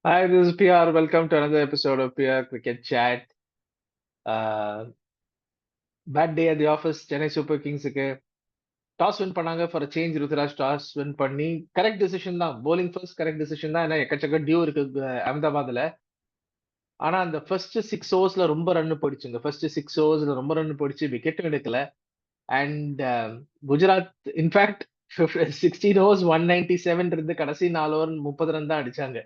Hi, this is PR. Welcome to another episode of PR Cricket Chat. Bad day at the office. Chennai Super Kingsக்கு toss win பண்ணாங்க for change. Ruturaj toss win பண்ணி correct decision தான். bowling first correct decision தான். ஏன்னா எக்கச்சக்க due இருக்கு அகமதாபாத்ல. ஆனா அந்த ஃபர்ஸ்ட் 6 ஓவர்ஸ்ல ரொம்ப ரன் போயிடுச்சுங்க. ஃபர்ஸ்ட் 6 ஓவர்ஸ்ல ரொம்ப ரன் போயிடுச்சு. விக்கெட்டும் எடுக்கல. அண்ட் குஜராத் இன்ஃபேக்ட் 16 ஓவர்ஸ் 197 இருந்து கடைசி 4 ஓவர் 30 ரன் தான் அடிச்சாங்க.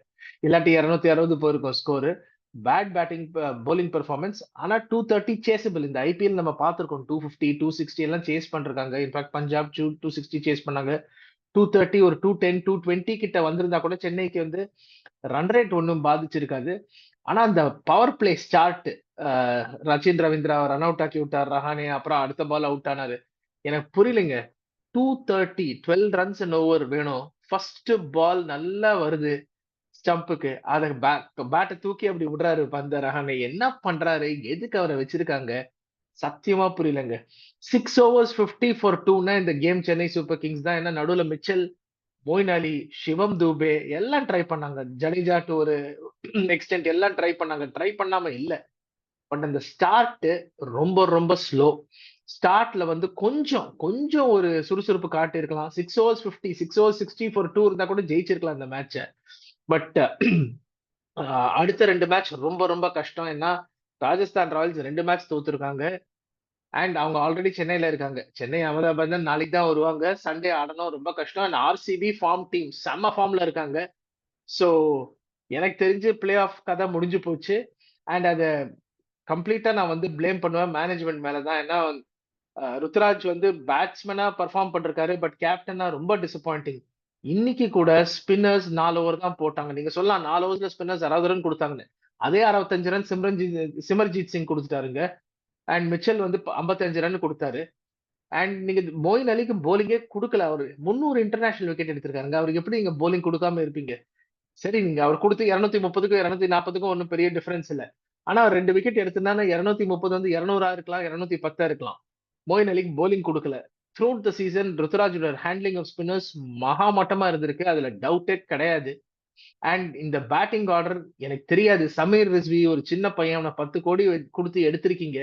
இல்லாட்டி 260 போயிருக்கும் score. Bad batting bowling performance. ஆனா 230 சேசபிள். இந்த ஐபிஎல் நம்ம பார்த்திருக்கோம். 250 260 எல்லாம் சேஸ் பண்றாங்க. இன்ஃபேக்ட் பஞ்சாப் 260 சேஸ் பண்ணாங்க. 230 ஒரு 210 220 கிட்ட வந்திருந்தா கூட சென்னைக்கு வந்து ரன் ரேட் ஒன்றும் பாதிச்சிருக்காது. ஆனா அந்த power play start, Rachin Ravindra run out ஆக்கி விட்டார் ரஹானே. அப்புறம் அடுத்த பால் அவுட் ஆனாரு. எனக்கு புரியலைங்க. 230 12 ரன்ஸ் இன் ஓவர் வேணும். ஃபர்ஸ்ட் பால் நல்லா வருது ஸ்டம்புக்கு. அத பேட்டை தூக்கி அப்படி விடுறாரு பந்த ரஹானே. என்ன பண்றாரு? எதுக்கு அவரை வச்சிருக்காங்க? சத்தியமா புரியலங்க. 6 ஓவர்ஸ் 50 ஃபார் 2னா இந்த கேம் சென்னை சூப்பர் கிங்ஸ் தான். ஏன்னா நடுவுல மிச்சல், மொயின் அலி, சிவம் தூபே எல்லாம் ட்ரை பண்ணாங்க. ஜடேஜா டு ஒரு எக்ஸ்டென்ட் எல்லாம் ட்ரை பண்ணாங்க. ட்ரை பண்ணாம இல்ல. பட் அந்த ஸ்டார்ட் ரொம்ப ரொம்ப ஸ்லோ. ஸ்டார்ட்ல வந்து கொஞ்சம் கொஞ்சம் ஒரு சுறுசுறுப்பு காட்டி இருக்கலாம். 6 ஓவர்ஸ் 50 6 ஓவர்ஸ் 60 ஃபார் 2 இருந்தா கூட ஜெயிச்சிருக்கலாம் இந்த மேட்ச. பட் அடுத்த 2 மேட்ச் ரொம்ப ரொம்ப கஷ்டம். ஏன்னா ராஜஸ்தான் ராயல்ஸ் 2 மேட்ச் தோத்துருக்காங்க. அண்ட் அவங்க ஆல்ரெடி சென்னையில இருக்காங்க. சென்னை அகமதாபாத் தான் நாளைக்கு தான் வருவாங்க. சண்டே ஆடணும், ரொம்ப கஷ்டம். அண்ட் ஆர்சிபி ஃபார்ம் டீம் செம்ம ஃபார்ம்ல இருக்காங்க. ஸோ எனக்கு தெரிஞ்சு பிளே ஆஃப் கதை முடிஞ்சு போச்சு. அண்ட் அதை கம்ப்ளீட்டா நான் வந்து பிளேம் பண்ணுவேன் மேனேஜ்மெண்ட் மேலதான். ஏன்னா ருத்ராஜ் வந்து பேட்ஸ்மேனா பர்ஃபார்ம் பண்ணிருக்காரு. பட் கேப்டனா ரொம்ப டிசப்பாயிண்டிங். இன்னைக்கு கூட ஸ்பின்னர்ஸ் 4 ஓவர் தான் போட்டாங்க. நீங்க சொல்லலாம் 4 ஓவர்ஸ்ல ஸ்பின்னர்ஸ் 60 ரன் கொடுத்தாங்கன்னு. அதே 65 ரன் சிமர்ஜித் சிங் கொடுத்துட்டாருங்க. அண்ட் மிச்சல் வந்து 55 ரன் கொடுத்தாரு. அண்ட் நீங்க மொயின் அலிக்கு போலிங்கே கொடுக்கல. அவரு 300 இன்டர்நேஷனல் விக்கெட் எடுத்திருக்காருங்க. அவருக்கு எப்படி நீங்க போலிங் கொடுக்காம இருப்பீங்க? சரி, நீங்க அவர் கொடுத்து 230க்கும் 240க்கும் ஒன்றும் பெரிய டிஃபரன்ஸ் இல்ல. ஆனா அவர் 2 விக்கெட் எடுத்திருந்தானா 230 வந்து 200 இருக்கலாம், 210 இருக்கலாம். மொயின் அலிக்கு போலிங் கொடுக்கல. த்ரூ த சீசன் ருத்ராஜோட ஹேண்ட்லிங் ஆஃப் ஸ்பின்னர்ஸ் மகா மட்டமா இருந்திருக்கு. அதுல டவுட்டே கிடையாது. அண்ட் இந்த பேட்டிங் ஆர்டர் எனக்கு தெரியாது. சமீர் ரிஸ்வி ஒரு சின்ன பையன், அவனை 10 கோடி கொடுத்து எடுத்திருக்கீங்க.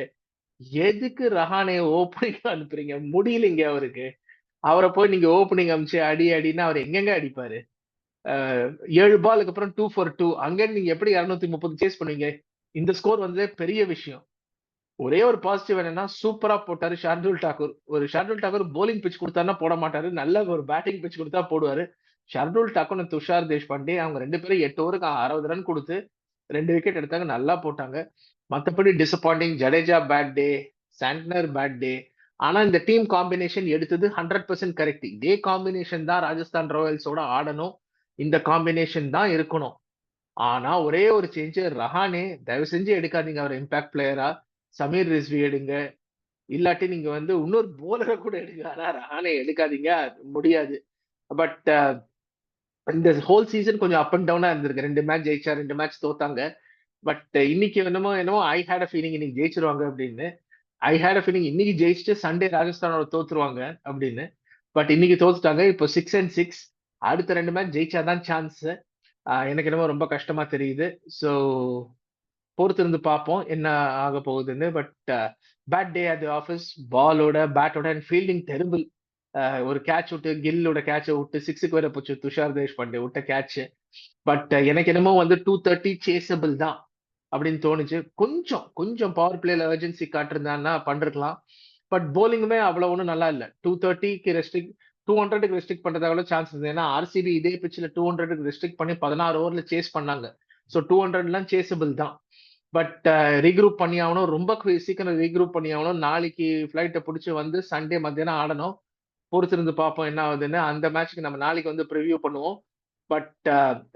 எதுக்கு ரஹானே ஓப்பனிங் அனுப்புறீங்க? முடியலைங்க அவருக்கு. அவரை போய் நீங்க ஓப்பனிங் அமிச்சு அடி அடின்னா அவர் எங்கெங்க அடிப்பாரு? 7 பாலுக்கு அப்புறம் 2 ஃபார் 2. அங்க நீங்க எப்படி 230 சேஸ் பண்ணுவீங்க? இந்த ஸ்கோர் வந்து பெரிய விஷயம். ஒரே ஒரு பாசிட்டிவ் என்னன்னா சூப்பரா போட்டாரு ஷார்துல் தாக்கூர். ஒரு ஷார்துல் தாக்கூர் போலிங் பிச் கொடுத்தாருன்னா போட மாட்டாரு. நல்ல ஒரு பேட்டிங் பிச் கொடுத்தா போடுவாரு. ஷார்துல் தாக்கூர் துஷார் தேஷ்பாண்டே அவங்க 2 பேரும் 8 ஓவருக்கு 60 ரன் கொடுத்து 2 விக்கெட் எடுத்தாங்க. நல்லா போட்டாங்க. மத்தபடி disappointing. Jadeja bad day, Santner bad day. ஆனா இந்த டீம் காம்பினேஷன் எடுத்தது 100% கரெக்ட். இதே காம்பினேஷன் தான் ராஜஸ்தான் ராயல்ஸோட ஆடணும். இந்த காம்பினேஷன் தான் இருக்கணும். ஆனா ஒரே ஒரு சேஞ்ச். ரஹானே தயவு செஞ்சு எடுக்காதீங்க அவர் இம்பாக்ட் பிளேயரா. சமீர் ரிஸ்வி எடுங்க. இல்லாட்டி நீங்க வந்து இன்னொரு போலரை கூட எடுங்க. ஆனா ரஹானே எடுக்காதீங்க. முடியாது. பட் இந்த ஹோல் சீசன் கொஞ்சம் அப் அண்ட் டவுனா இருந்திருக்கு. 2 மேட்ச் ஜெயிச்சா, 2 மேட்ச் தோத்தாங்க. பட் இன்னைக்கு என்னமோ என்னமோ ஐ ஹேட் அ ஃபீலிங் இன்னைக்கு ஜெயிச்சிருவாங்க அப்படின்னு. ஐ ஹேட் அ ஃபீலிங் இன்னைக்கு ஜெயிச்சுட்டு சண்டே ராஜஸ்தானோட தோத்துருவாங்க அப்படின்னு. பட் இன்னைக்கு தோத்துட்டாங்க. இப்போ 6-6. அடுத்த 2 மேட்ச் ஜெயிச்சாதான் சான்ஸ். எனக்கு என்னமோ ரொம்ப கஷ்டமா தெரியுது. ஸோ பொறுத்திருந்து பார்ப்போம் என்ன ஆக போகுதுன்னு. But bad day at the office. பாலோட பேட்டோட அண்ட் ஃபீல்டிங் டெரிபிள். ஒரு கேட்ச் விட்டு கில்லோட கேட்சை விட்டு 6க்கு வேற போச்சு. துஷார் தேஷ்பாண்டே விட்ட கேட்ச். பட் எனக்கு என்னமோ வந்து 230 சேசபிள் தான் அப்படின்னு தோணுச்சு. கொஞ்சம் கொஞ்சம் பவர் பிளேல அர்ஜென்சி காட்டிருந்தான்னா பண்ணிருக்கலாம். பட் போலிங்குமே அவ்வளவு ஒன்றும் நல்லா இல்லை. 230க்கு ரெஸ்ட்ரிக்ட் 200க்கு ரெஸ்ட்ரிக்ட் பண்றதா கூட சான்ஸ் இருந்தது. ஏன்னா ஆர்சிபி இதே பிச்சில் 200க்கு ரெஸ்ட்ரிக்ட் பண்ணி 16 ஓவர்ல சேஸ் பண்ணாங்க. ஸோ 200 சேசபிள் தான். பட் ரீக்ரூப் பண்ணி ஆகணும். ரொம்ப சீக்கிரம் ரீக்ரூப் பண்ணி ஆகணும். நாளைக்கு ஃபிளைட்டை பிடிச்சி வந்து சண்டே மத்தியானம் ஆடணும். பொறுத்திருந்து பார்ப்போம் என்ன ஆகுதுன்னு. அந்த மேட்ச்க்கு நம்ம நாளைக்கு வந்து ப்ரிவியூ பண்ணுவோம். பட்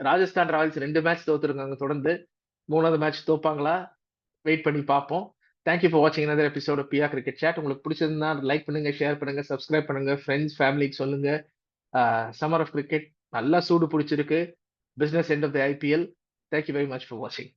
ராஜஸ்தான் ராயல்ஸ் 2 மேட்ச் தோத்துருக்காங்க தொடர்ந்து. 3வது மேட்ச் தோப்பாங்களா? வெயிட் பண்ணி பார்ப்போம். தேங்க்யூ ஃபார் வாட்சிங் another episode of BR cricket chat. உங்களுக்கு பிடிச்சிருந்தா லைக் பண்ணுங்க, ஷேர் பண்ணுங்க, சப்ஸ்கிரைப் பண்ணுங்க, ஃப்ரெண்ட்ஸ் ஃபேமிலிக்கு சொல்லுங்க. சம்மர் ஆஃப் கிரிக்கெட் நல்லா சூடு பிடிச்சிருக்கு. Business end of the IPL. Thank you very much for வாட்சிங்.